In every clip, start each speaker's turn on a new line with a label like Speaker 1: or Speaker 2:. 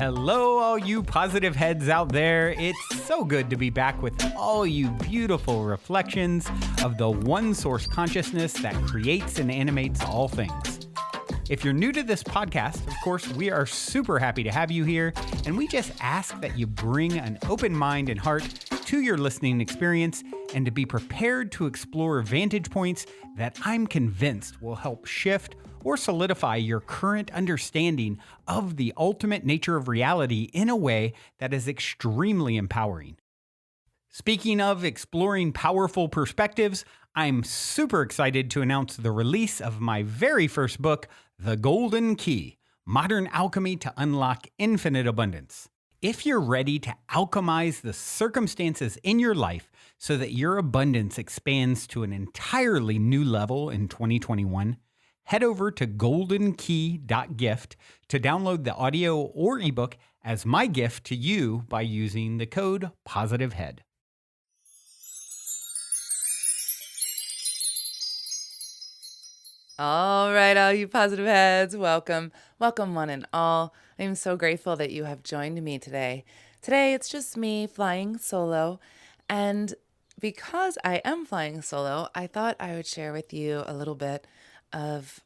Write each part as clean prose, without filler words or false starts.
Speaker 1: Hello, all you positive heads out there. It's so good to be back with all you beautiful reflections of the one source consciousness that creates and animates all things. If you're new to this podcast, of course, we are super happy to have you here, and we just ask that you bring an open mind and heart to your listening experience and to be prepared to explore vantage points that I'm convinced will help shift or solidify your current understanding of the ultimate nature of reality in a way that is extremely empowering. Speaking of exploring powerful perspectives, I'm super excited to announce the release of my very first book, The Golden Key: Modern Alchemy to Unlock Infinite Abundance. If you're ready to alchemize the circumstances in your life so that your abundance expands to an entirely new level in 2021, head over to goldenkey.gift to download the audio or ebook as my gift to you by using the code POSITIVEHEAD.
Speaker 2: All right, all you positive heads, welcome. Welcome one and all. I'm so grateful that you have joined me today. Today, it's just me flying solo. And because I am flying solo, I thought I would share with you a little bit of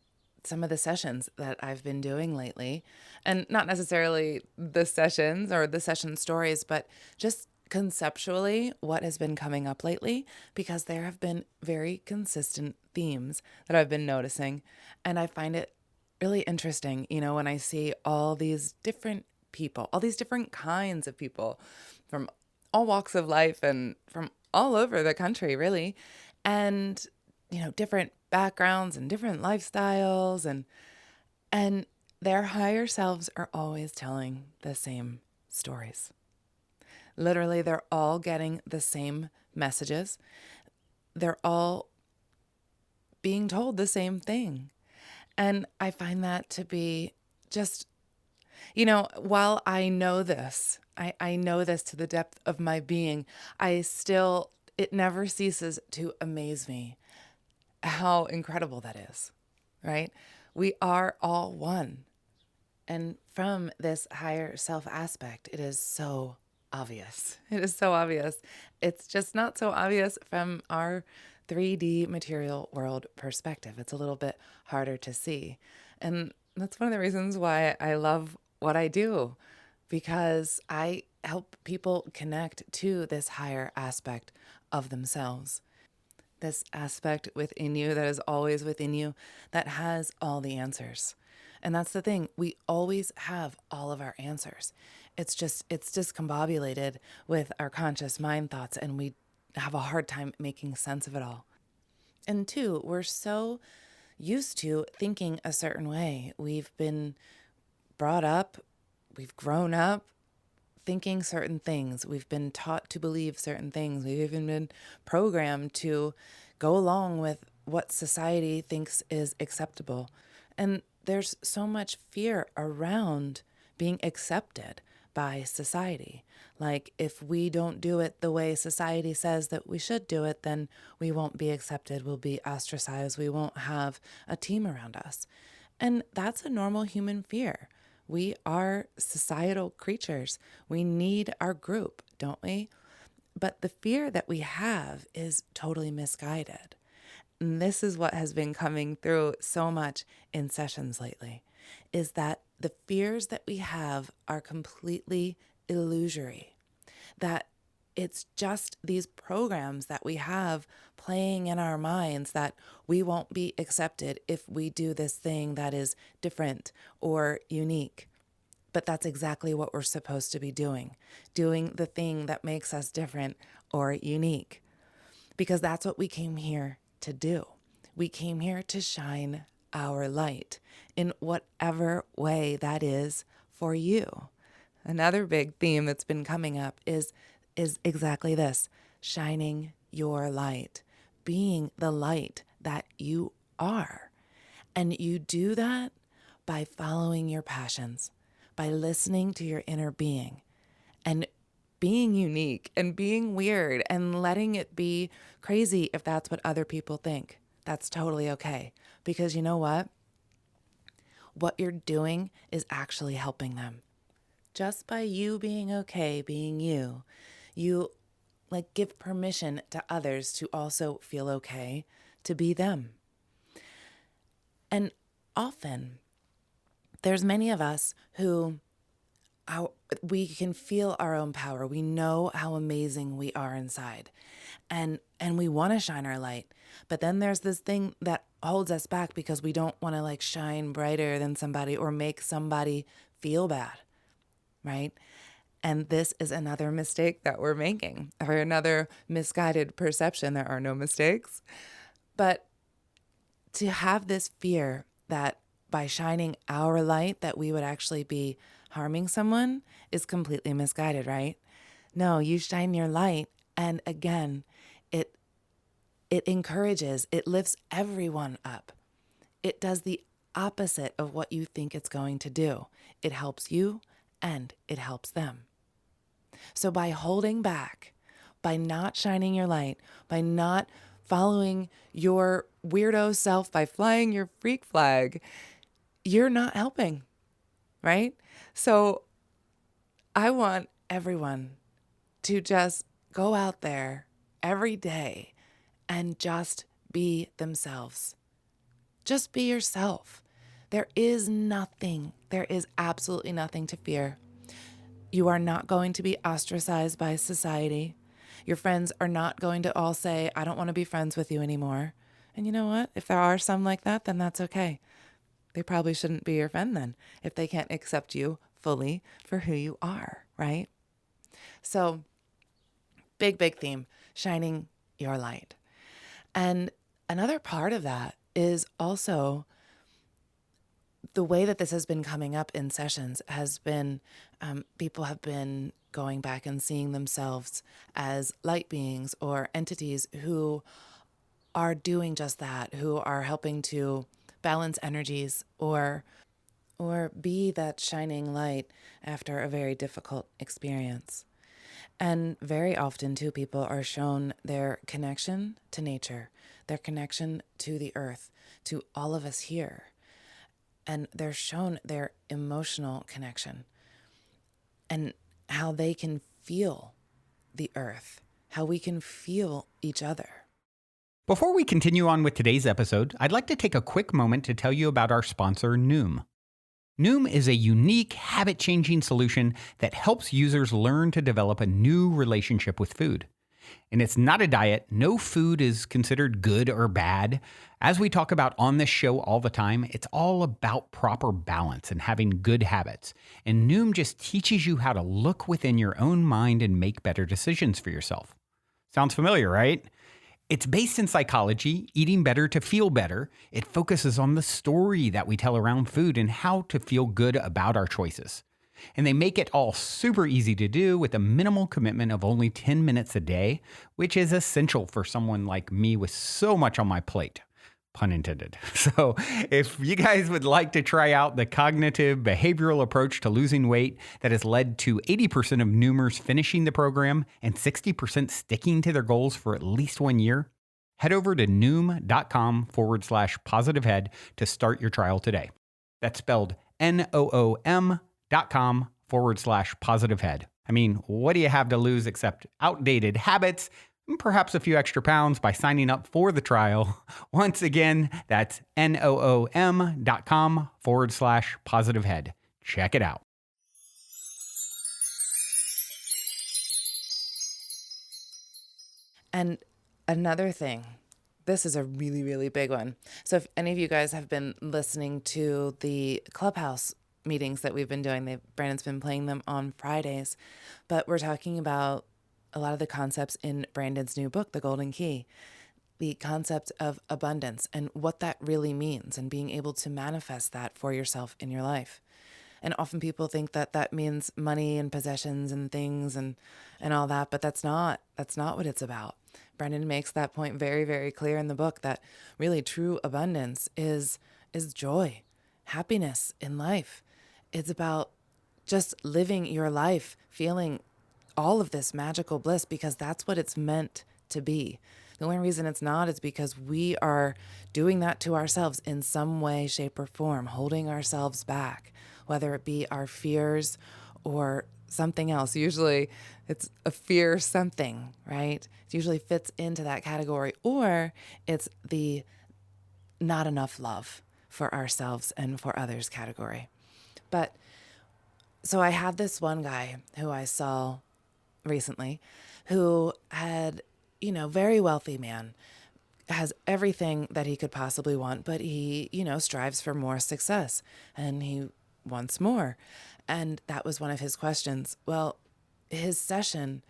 Speaker 2: some of the sessions that I've been doing lately. And not necessarily the sessions or the session stories, but just conceptually what has been coming up lately, because there have been very consistent themes that I've been noticing. And I find it really interesting, when I see all these different people, all these different kinds of people from all walks of life and from all over the country, really. And, different backgrounds and different lifestyles, and their higher selves are always telling the same stories. Literally, they're all getting the same messages. They're all being told the same thing. And I find that to be just, while I know this, I know this to the depth of my being, it never ceases to amaze me how incredible that is, right? We are all one. And from this higher self aspect, it is so obvious. It is so obvious. It's just not so obvious from our 3D material world perspective. It's a little bit harder to see. And that's one of the reasons why I love what I do, because I help people connect to this higher aspect of themselves. This aspect within you that is always within you, that has all the answers. And that's the thing. We always have all of our answers. It's discombobulated with our conscious mind thoughts, and we have a hard time making sense of it all. And two, we're so used to thinking a certain way. We've been brought up, we've grown up thinking certain things. We've been taught to believe certain things. We've even been programmed to go along with what society thinks is acceptable. And there's so much fear around being accepted by society. Like, if we don't do it the way society says that we should do it, then we won't be accepted. We'll be ostracized. We won't have a team around us. And that's a normal human fear. We are societal creatures. We need our group, don't we? But the fear that we have is totally misguided. And this is what has been coming through so much in sessions lately, is that the fears that we have are completely illusory, that it's just these programs that we have playing in our minds that we won't be accepted if we do this thing that is different or unique. But that's exactly what we're supposed to be doing the thing that makes us different or unique, because that's what we came here to do. We came here to shine our light in whatever way that is for you. Another big theme that's been coming up is exactly this: shining your light, being the light that you are. And you do that by following your passions, by listening to your inner being, and being unique and being weird and letting it be crazy if that's what other people think. That's totally okay. Because you know what? What you're doing is actually helping them. just by you being okay, being you, you like give permission to others to also feel okay to be them. And often there's many of us who we can feel our own power. We know how amazing we are inside. And we want to shine our light. But then there's this thing that holds us back because we don't want to like shine brighter than somebody or make somebody feel bad, right? And this is another mistake that we're making, or another misguided perception. There are no mistakes. But to have this fear that by shining our light that we would actually be harming someone is completely misguided, right? No, you shine your light, and again, it encourages, it lifts everyone up. It does the opposite of what you think it's going to do. It helps you and it helps them. So by holding back, by not shining your light, by not following your weirdo self, by flying your freak flag, you're not helping, right? So I want everyone to just go out there every day and just be themselves. Just be yourself. There is absolutely nothing to fear. You are not going to be ostracized by society. Your friends are not going to all say, I don't want to be friends with you anymore. And you know what? If there are some like that, then that's okay. They probably shouldn't be your friend then, if they can't accept you fully for who you are, right? So, big theme, shining your light. And another part of that is also the way that this has been coming up in sessions has been, people have been going back and seeing themselves as light beings or entities who are doing just that, who are helping to balance energies or be that shining light after a very difficult experience. And very often, too, people are shown their connection to nature, their connection to the earth, to all of us here. And they're shown their emotional connection and how they can feel the earth, how we can feel each other.
Speaker 1: Before we continue on with today's episode, I'd like to take a quick moment to tell you about our sponsor, NOOM. NOOM is a unique habit-changing solution that helps users learn to develop a new relationship with food. And it's not a diet. No food is considered good or bad. As we talk about on this show all the time, it's all about proper balance and having good habits. And NOOM just teaches you how to look within your own mind and make better decisions for yourself. Sounds familiar, right? It's based in psychology, eating better to feel better. It focuses on the story that we tell around food and how to feel good about our choices. And they make it all super easy to do with a minimal commitment of only 10 minutes a day, which is essential for someone like me with so much on my plate. Pun intended. So if you guys would like to try out the cognitive behavioral approach to losing weight that has led to 80% of Noomers finishing the program and 60% sticking to their goals for at least 1 year, head over to noom.com/positivehead to start your trial today. That's spelled NOOM.com/positivehead. I mean, what do you have to lose except outdated habits and perhaps a few extra pounds by signing up for the trial? Once again, that's NOOM.com/positivehead. Check it out.
Speaker 2: And another thing, this is a really, really big one. So if any of you guys have been listening to the Clubhouse meetings that we've been doing, Brandon's been playing them on Fridays, but we're talking about a lot of the concepts in Brandon's new book, The Golden Key, the concept of abundance and what that really means and being able to manifest that for yourself in your life. And often people think that that means money and possessions and things and all that, but that's not what it's about. Brandon makes that point very, very clear in the book that really true abundance is joy, happiness in life. It's about just living your life, feeling all of this magical bliss because that's what it's meant to be. The only reason it's not is because we are doing that to ourselves in some way, shape, or form, holding ourselves back, whether it be our fears or something else. Usually it's a fear something, right? It usually fits into that category, or it's the not enough love for ourselves and for others category. But so I had this one guy who I saw recently who had, very wealthy man, has everything that he could possibly want, but he, strives for more success and he wants more. And that was one of his questions. Well, his session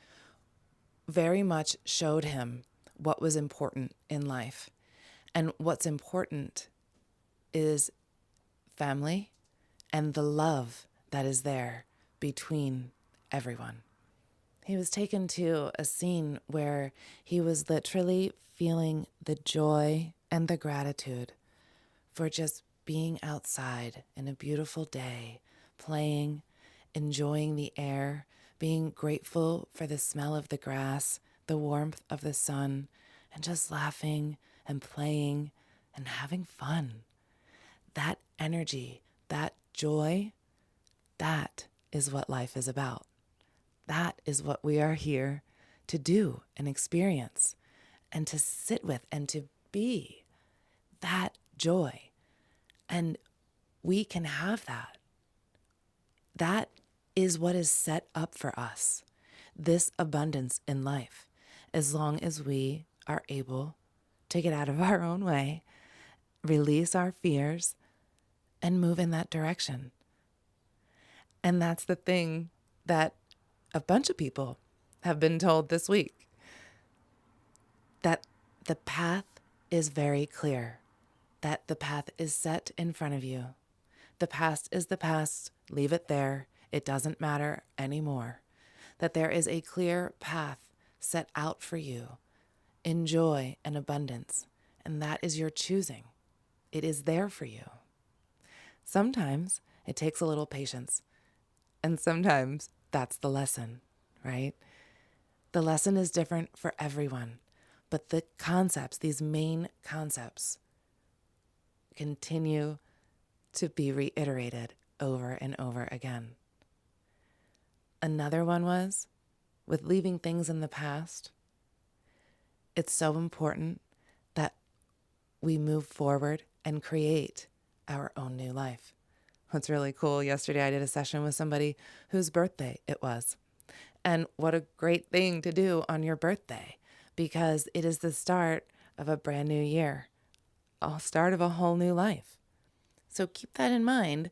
Speaker 2: very much showed him what was important in life. And what's important is family and the love that is there between everyone. He was taken to a scene where he was literally feeling the joy and the gratitude for just being outside in a beautiful day, playing, enjoying the air, being grateful for the smell of the grass, the warmth of the sun, and just laughing and playing and having fun. That energy, that joy, that is what life is about. That is what we are here to do and experience and to sit with and to be, that joy. And we can have that. That is what is set up for us, this abundance in life, as long as we are able to get out of our own way, release our fears, and move in that direction. And that's the thing that a bunch of people have been told this week, that the path is very clear, that the path is set in front of you. The past is the past. Leave it there. It doesn't matter anymore. That there is a clear path set out for you in joy and abundance, and that is your choosing. It is there for you. Sometimes it takes a little patience, and sometimes that's the lesson, right? The lesson is different for everyone, but the concepts, these main concepts, continue to be reiterated over and over again. Another one was with leaving things in the past. It's so important that we move forward and create our own new life. What's really cool, yesterday I did a session with somebody whose birthday it was. And what a great thing to do on your birthday, because it is the start of a brand new year, a start of a whole new life. So keep that in mind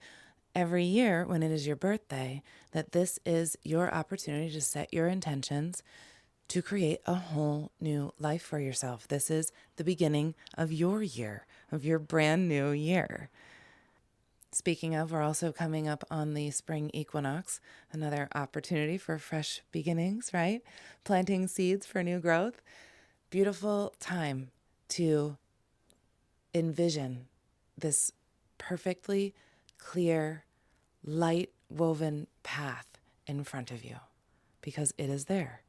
Speaker 2: every year when it is your birthday, that this is your opportunity to set your intentions to create a whole new life for yourself. This is the beginning of your year, of your brand new year. Speaking of, we're also coming up on the spring equinox, another opportunity for fresh beginnings, right? Planting seeds for new growth. Beautiful time to envision this perfectly clear, light woven path in front of you, because it is there.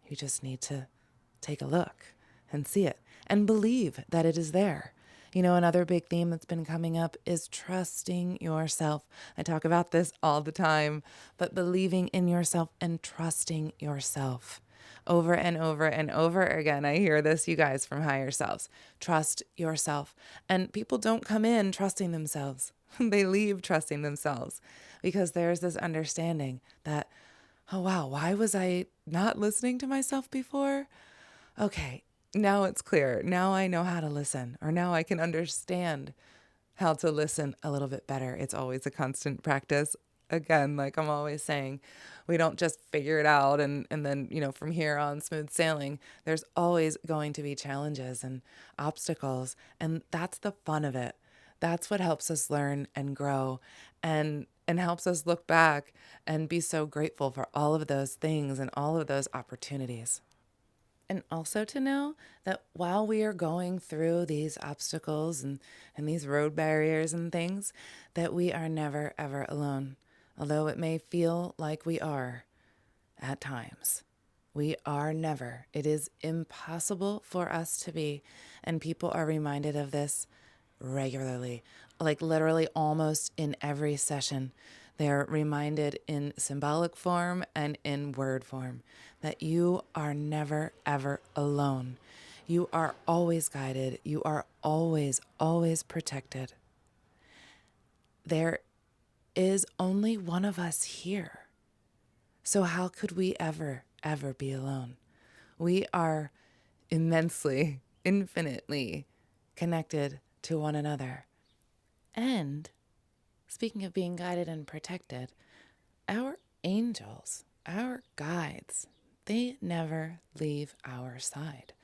Speaker 2: You just need to take a look and see it and believe that it is there. Another big theme that's been coming up is trusting yourself. I talk about this all the time, but believing in yourself and trusting yourself. Over and over and over again, I hear this, you guys, from higher selves. Trust yourself. And people don't come in trusting themselves. They leave trusting themselves, because there's this understanding that, oh, wow, why was I not listening to myself before? Okay, now it's clear. Now I know how to listen, or now I can understand how to listen a little bit better. It's always a constant practice. Again, like I'm always saying, we don't just figure it out and then, from here on, smooth sailing. There's always going to be challenges and obstacles. And that's the fun of it. That's what helps us learn and grow and helps us look back and be so grateful for all of those things and all of those opportunities. And also to know that while we are going through these obstacles and these road barriers and things, that we are never, ever alone. Although it may feel like we are at times. We are never. It is impossible for us to be. And people are reminded of this regularly, like literally almost in every session, They're reminded in symbolic form and in word form that you are never, ever alone. You are always guided. You are always, always protected. There is only one of us here. So how could we ever, ever be alone? We are immensely, infinitely connected to one another. And speaking of being guided and protected, our angels, our guides, they never leave our side.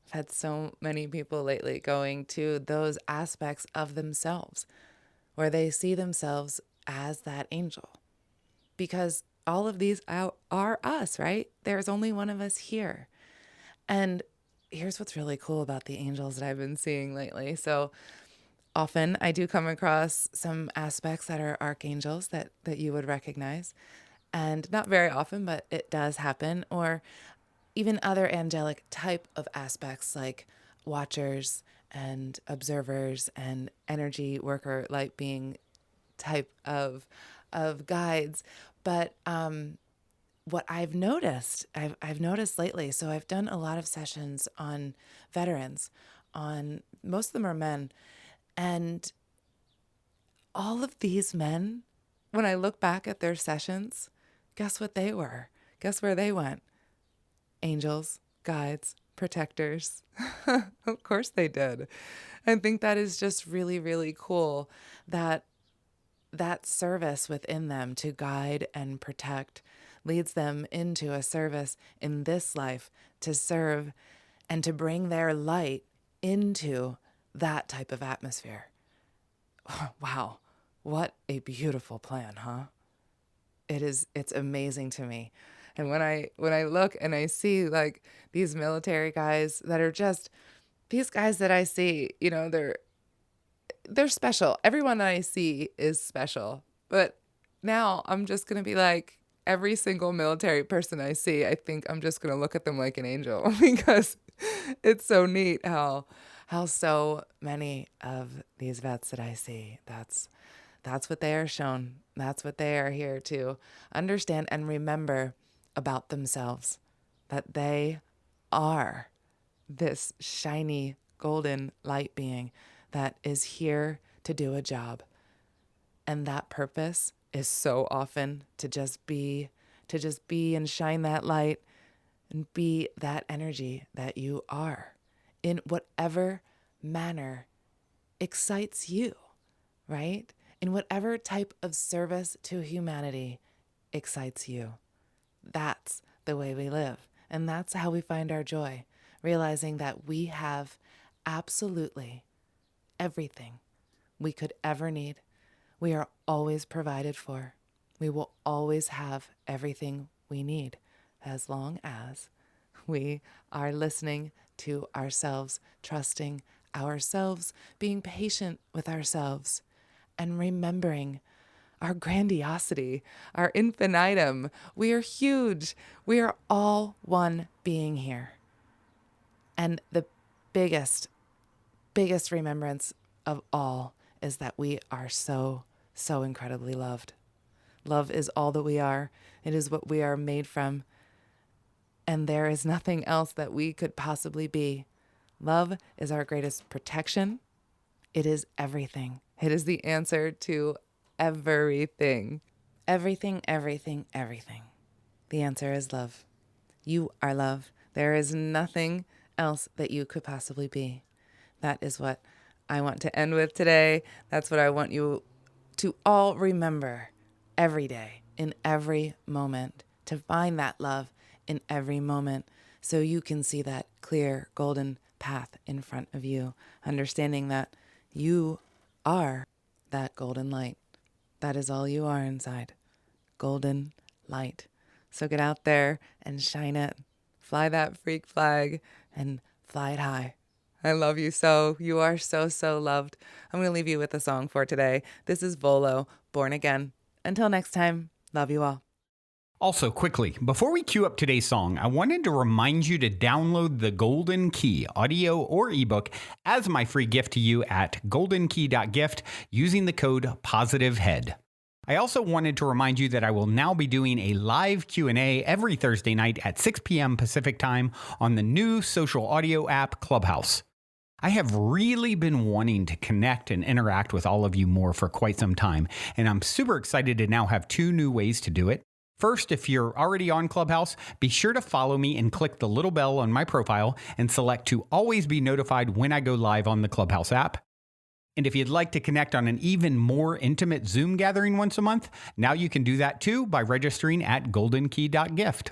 Speaker 2: I've had so many people lately going to those aspects of themselves where they see themselves as that angel. Because all of these are us, right? There's only one of us here. And here's what's really cool about the angels that I've been seeing lately. So often I do come across some aspects that are archangels that you would recognize. And not very often, but it does happen. Or even other angelic type of aspects like watchers and observers and energy worker, light being type of guides. But what I've noticed lately, so I've done a lot of sessions on veterans, on most of them are men, and all of these men, when I look back at their sessions, guess what they were? Guess where they went? Angels, guides, protectors. Of course they did. I think that is just really, really cool that service within them to guide and protect leads them into a service in this life to serve and to bring their light into that type of atmosphere. Wow, what a beautiful plan, huh? It's amazing to me. And when I look and I see like these military guys that are just these guys that I see, you know, they're special. Everyone that I see is special. But now I'm just going to be like every single military person I see, I think I'm just going to look at them like an angel because it's so neat how so many of these vets that I see, that's what they are shown. That's what they are here to understand and remember about themselves, that they are this shiny golden light being that is here to do a job. And that purpose is so often to just be and shine that light and be that energy that you are in whatever manner excites you, right? In whatever type of service to humanity excites you. That's the way we live. And that's how we find our joy, realizing that we have absolutely everything we could ever need. We are always provided for. We will always have everything we need as long as we are listening to ourselves, trusting ourselves, being patient with ourselves, and remembering our grandiosity, our infinitum. We are huge. We are all one being here. And the biggest remembrance of all is that we are so, so incredibly loved. Love is all that we are. It is what we are made from. And there is nothing else that we could possibly be. Love is our greatest protection. It is everything. It is the answer to everything. Everything, everything, everything. The answer is love. You are love. There is nothing else that you could possibly be. That is what I want to end with today. That's what I want you to all remember every day, in every moment, to find that love in every moment so you can see that clear golden path in front of you, understanding that you are that golden light. That is all you are inside. Golden light. So get out there and shine it. Fly that freak flag and fly it high. I love you so. You are so, so loved. I'm going to leave you with a song for today. This is Volo, Born Again. Until next time, love you all.
Speaker 1: Also, quickly, before we cue up today's song, I wanted to remind you to download the Golden Key, audio or ebook, as my free gift to you at goldenkey.gift using the code POSITIVEHEAD. I also wanted to remind you that I will now be doing a live Q&A every Thursday night at 6 p.m. Pacific time on the new social audio app Clubhouse. I have really been wanting to connect and interact with all of you more for quite some time, and I'm super excited to now have 2 new ways to do it. First, if you're already on Clubhouse, be sure to follow me and click the little bell on my profile and select to always be notified when I go live on the Clubhouse app. And if you'd like to connect on an even more intimate Zoom gathering once a month, now you can do that too by registering at goldenkey.gift.